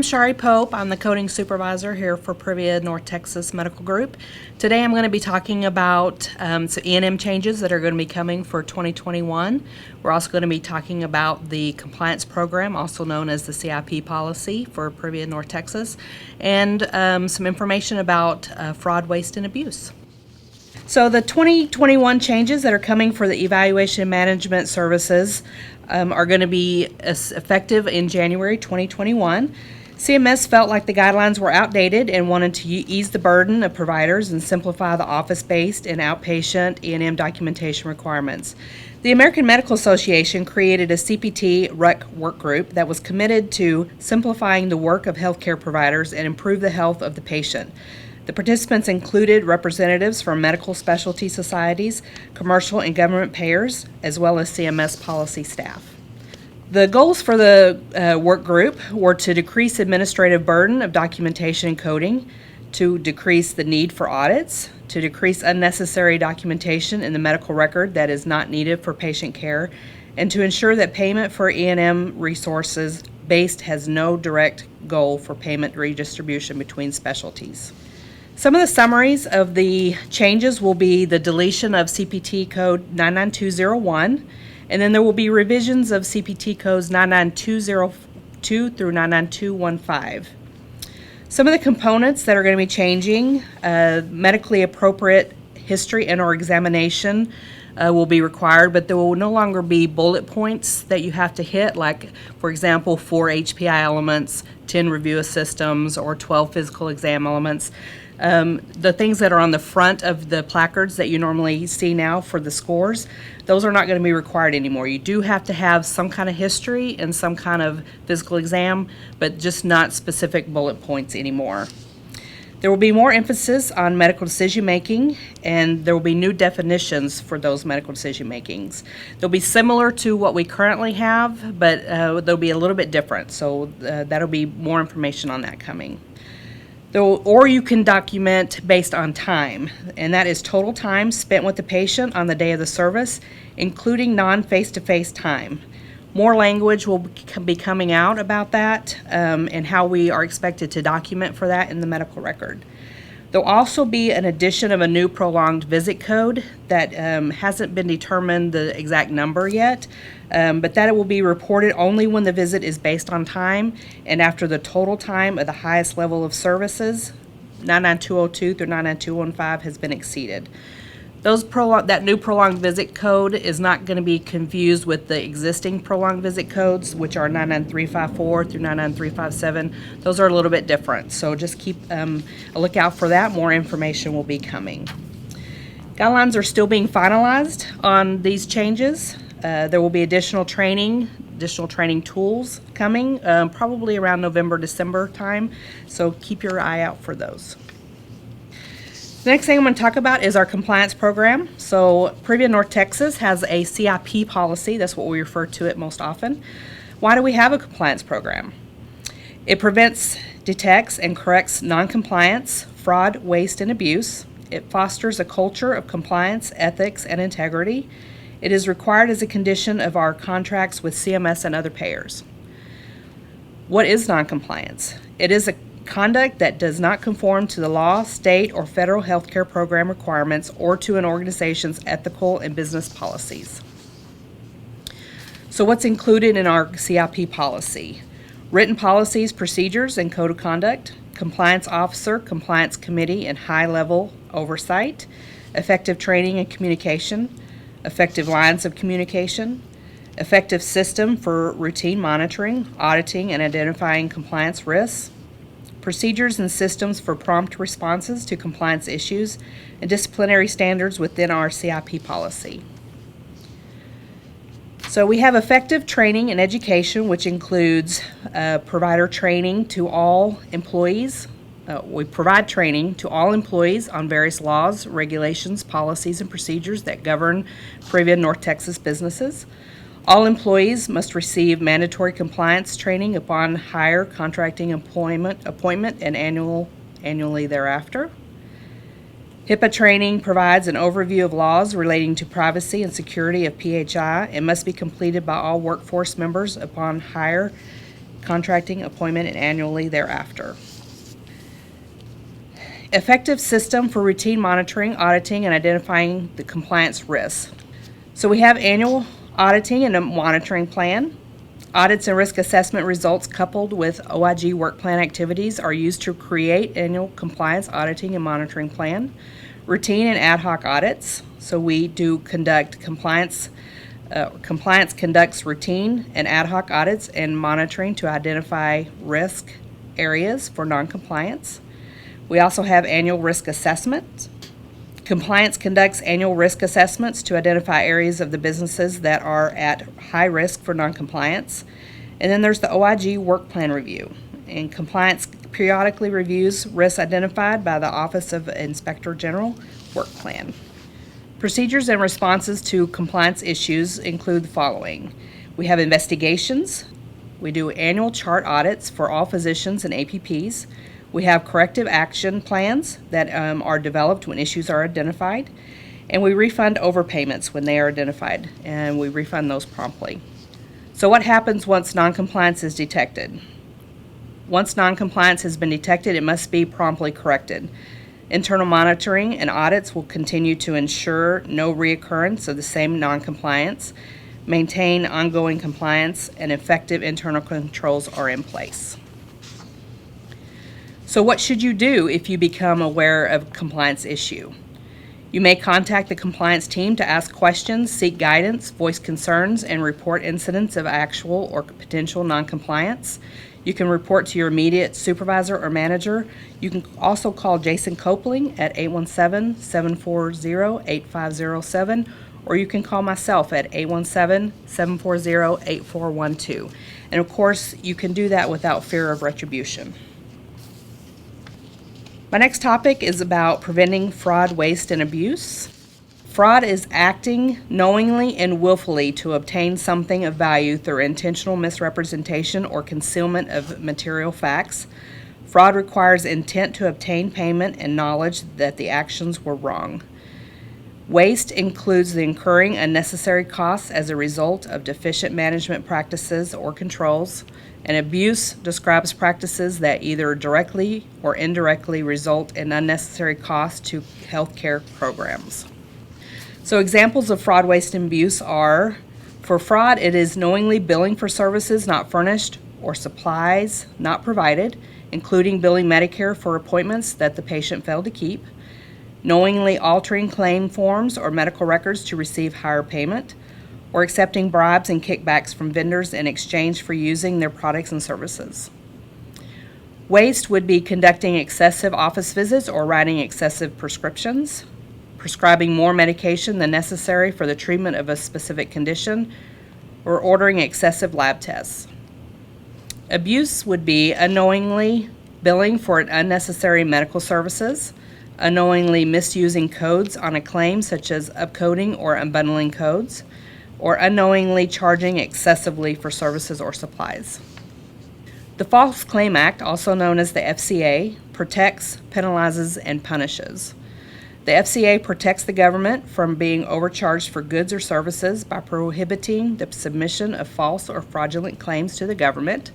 Shari Pope. I'm the coding supervisor here for Privia North Texas Medical Group. Today I'm going to be talking about some E&M changes that are going to be coming for 2021. We're also going to be talking about the compliance program, also known as the CIP policy for Privia North Texas, and some information about fraud, waste, and abuse. So the 2021 changes that are coming for the evaluation management services are going to be effective in January 2021. CMS felt like the guidelines were outdated and wanted to ease the burden of providers and simplify the office-based and outpatient E&M documentation requirements. The American Medical Association created a CPT RUC work group that was committed to simplifying the work of healthcare providers and improve the health of the patient. The participants included representatives from medical specialty societies, commercial and government payers, as well as CMS policy staff. The goals for the work group were to decrease administrative burden of documentation and coding, to decrease the need for audits, to decrease unnecessary documentation in the medical record that is not needed for patient care, and to ensure that payment for E&M resources based has no direct goal for payment redistribution between specialties. Some of the summaries of the changes will be the deletion of CPT code 99201, and then there will be revisions of CPT codes 99202 through 99215. Some of the components that are going to be changing, medically appropriate history and or examination will be required, but there will no longer be bullet points that you have to hit, like, for example, 4 HPI elements, 10 review systems, or 12 physical exam elements. The things that are on the front of the placards that you normally see now for the scores, those are not going to be required anymore. You do have to have some kind of history and some kind of physical exam, but just not specific bullet points anymore. There will be more emphasis on medical decision making, and there will be new definitions for those medical decision makings. They'll be similar to what we currently have, but they'll be a little bit different, so that'll be more information on that coming. Or you can document based on time, and that is total time spent with the patient on the day of the service, including non-face-to-face time. More language will be coming out about that and how we are expected to document for that in the medical record. There'll also be an addition of a new prolonged visit code that hasn't been determined the exact number yet, but that it will be reported only when the visit is based on time and after the total time of the highest level of services, 99202 through 99215, has been exceeded. That new prolonged visit code is not going to be confused with the existing prolonged visit codes, which are 99354 through 99357. Those are a little bit different, so just keep a lookout for that. More information will be coming. Guidelines are still being finalized on these changes. There will be additional training tools coming, probably around November, December time, so keep your eye out for those. The next thing I'm going to talk about is our compliance program. So Privia North Texas has a CIP policy. That's what we refer to it most often. Why do we have a compliance program? It prevents, detects, and corrects noncompliance, fraud, waste, and abuse. It fosters a culture of compliance, ethics, and integrity. It is required as a condition of our contracts with CMS and other payers. What is noncompliance? It is a conduct that does not conform to the law, state, or federal healthcare program requirements or to an organization's ethical and business policies. So what's included in our CIP policy? Written policies, procedures, and code of conduct, compliance officer, compliance committee, and high-level oversight, effective training and communication, effective lines of communication, effective system for routine monitoring, auditing, and identifying compliance risks, procedures and systems for prompt responses to compliance issues, and disciplinary standards within our CIP policy. So we have effective training and education, which includes provider training to all employees. We provide training to all employees on various laws, regulations, policies, and procedures that govern Privia North Texas businesses. All employees must receive mandatory compliance training upon hire, contracting, appointment, and annually thereafter. HIPAA training provides an overview of laws relating to privacy and security of PHI and must be completed by all workforce members upon hire, contracting appointment and annually thereafter. Effective system for routine monitoring, auditing, and identifying the compliance risks. So we have annual auditing and a monitoring plan. Audits and risk assessment results coupled with OIG work plan activities are used to create annual compliance auditing and monitoring plan. Routine and ad hoc audits. So we do conduct compliance conducts routine and ad hoc audits and monitoring to identify risk areas for noncompliance. We also have annual risk assessments. Compliance conducts annual risk assessments to identify areas of the businesses that are at high risk for noncompliance. And then there's the OIG work plan review. And compliance periodically reviews risks identified by the Office of Inspector General work plan. Procedures and responses to compliance issues include the following. We have investigations. We do annual chart audits for all physicians and APPs. We have corrective action plans that are developed when issues are identified, and we refund overpayments when they are identified, and we refund those promptly. So what happens once noncompliance is detected? Once noncompliance has been detected, it must be promptly corrected. Internal monitoring and audits will continue to ensure no reoccurrence of the same noncompliance, maintain ongoing compliance, and effective internal controls are in place. So what should you do if you become aware of a compliance issue? You may contact the compliance team to ask questions, seek guidance, voice concerns, and report incidents of actual or potential noncompliance. You can report to your immediate supervisor or manager. You can also call Jason Copeling at 817-740-8507, or you can call myself at 817-740-8412. And of course, you can do that without fear of retribution. My next topic is about preventing fraud, waste, and abuse. Fraud is acting knowingly and willfully to obtain something of value through intentional misrepresentation or concealment of material facts. Fraud requires intent to obtain payment and knowledge that the actions were wrong. Waste includes the incurring unnecessary costs as a result of deficient management practices or controls. And abuse describes practices that either directly or indirectly result in unnecessary costs to healthcare programs. So examples of fraud, waste, and abuse are, for fraud, it is knowingly billing for services not furnished or supplies not provided, including billing Medicare for appointments that the patient failed to keep, knowingly altering claim forms or medical records to receive higher payment, or accepting bribes and kickbacks from vendors in exchange for using their products and services. Waste would be conducting excessive office visits or writing excessive prescriptions, prescribing more medication than necessary for the treatment of a specific condition, or ordering excessive lab tests. Abuse would be unknowingly billing for unnecessary medical services, unknowingly misusing codes on a claim such as upcoding or unbundling codes, or unknowingly charging excessively for services or supplies. The False Claim Act, also known as the FCA, protects, penalizes, and punishes. The FCA protects the government from being overcharged for goods or services by prohibiting the submission of false or fraudulent claims to the government.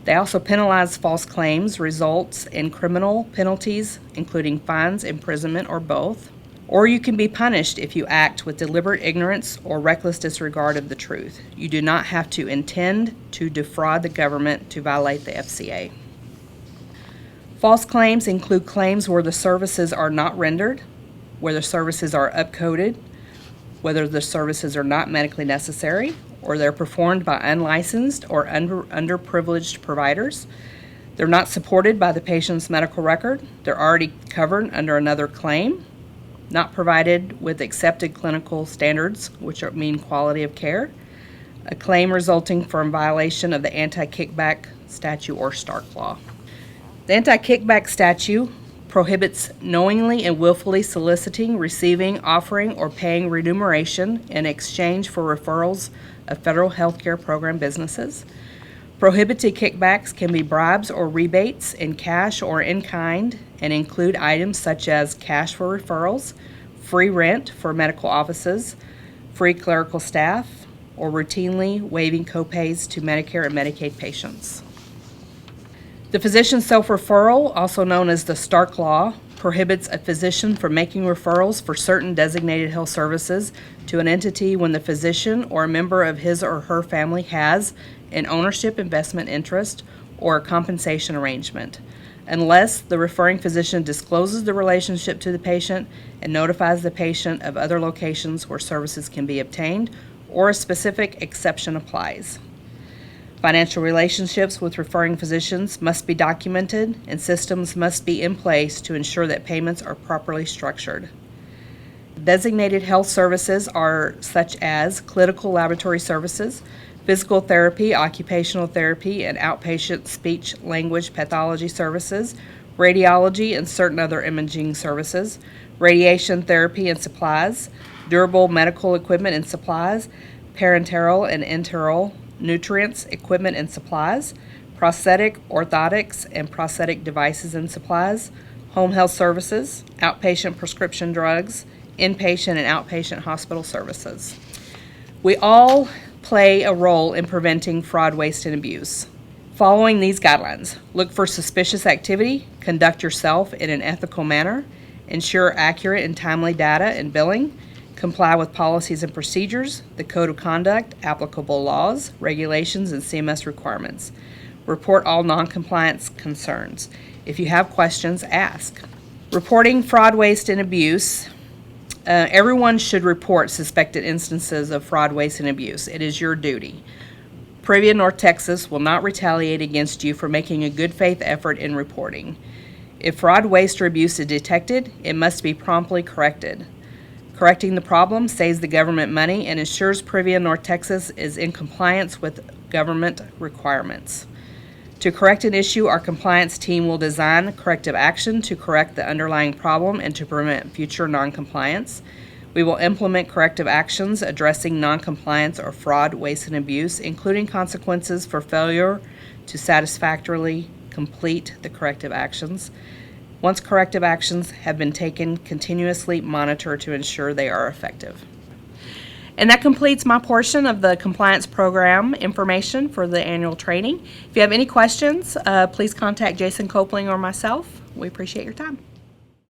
They also penalize false claims, results in criminal penalties, including fines, imprisonment, or both. Or you can be punished if you act with deliberate ignorance or reckless disregard of the truth. You do not have to intend to defraud the government to violate the FCA. False claims include claims where the services are not rendered, where the services are upcoded, whether the services are not medically necessary, or they're performed by unlicensed or underprivileged providers. They're not supported by the patient's medical record. They're already covered under another claim. Not provided with accepted clinical standards, which mean quality of care, a claim resulting from violation of the anti-kickback statute or Stark law. The anti-kickback statute prohibits knowingly and willfully soliciting, receiving, offering, or paying remuneration in exchange for referrals of federal health care program businesses. Prohibited kickbacks can be bribes or rebates in cash or in kind and include items such as cash for referrals, free rent for medical offices, free clerical staff, or routinely waiving copays to Medicare and Medicaid patients. The physician self-referral, also known as the Stark Law, prohibits a physician from making referrals for certain designated health services to an entity when the physician or a member of his or her family has an ownership investment interest or a compensation arrangement, unless the referring physician discloses the relationship to the patient and notifies the patient of other locations where services can be obtained or a specific exception applies. Financial relationships with referring physicians must be documented, and systems must be in place to ensure that payments are properly structured. Designated health services are such as clinical laboratory services, physical therapy, occupational therapy, and outpatient speech-language pathology services, radiology and certain other imaging services, radiation therapy and supplies, durable medical equipment and supplies, parenteral and enteral nutrients, equipment and supplies, prosthetic, orthotics, and prosthetic devices and supplies, home health services, outpatient prescription drugs, inpatient and outpatient hospital services. We all play a role in preventing fraud, waste, and abuse. Following these guidelines, look for suspicious activity, conduct yourself in an ethical manner, ensure accurate and timely data and billing, comply with policies and procedures, the code of conduct, applicable laws, regulations, and CMS requirements. Report all non-compliance concerns. If you have questions, ask. Reporting fraud, waste, and abuse. Everyone should report suspected instances of fraud, waste, and abuse. It is your duty. Privia North Texas will not retaliate against you for making a good faith effort in reporting. If fraud, waste, or abuse is detected, it must be promptly corrected. Correcting the problem saves the government money and ensures Privia North Texas is in compliance with government requirements. To correct an issue, our compliance team will design corrective action to correct the underlying problem and to prevent future noncompliance. We will implement corrective actions addressing noncompliance or fraud, waste, and abuse, including consequences for failure to satisfactorily complete the corrective actions. Once corrective actions have been taken, continuously monitor to ensure they are effective. And that completes my portion of the compliance program information for the annual training. If you have any questions, please contact Jason Copeland or myself. We appreciate your time.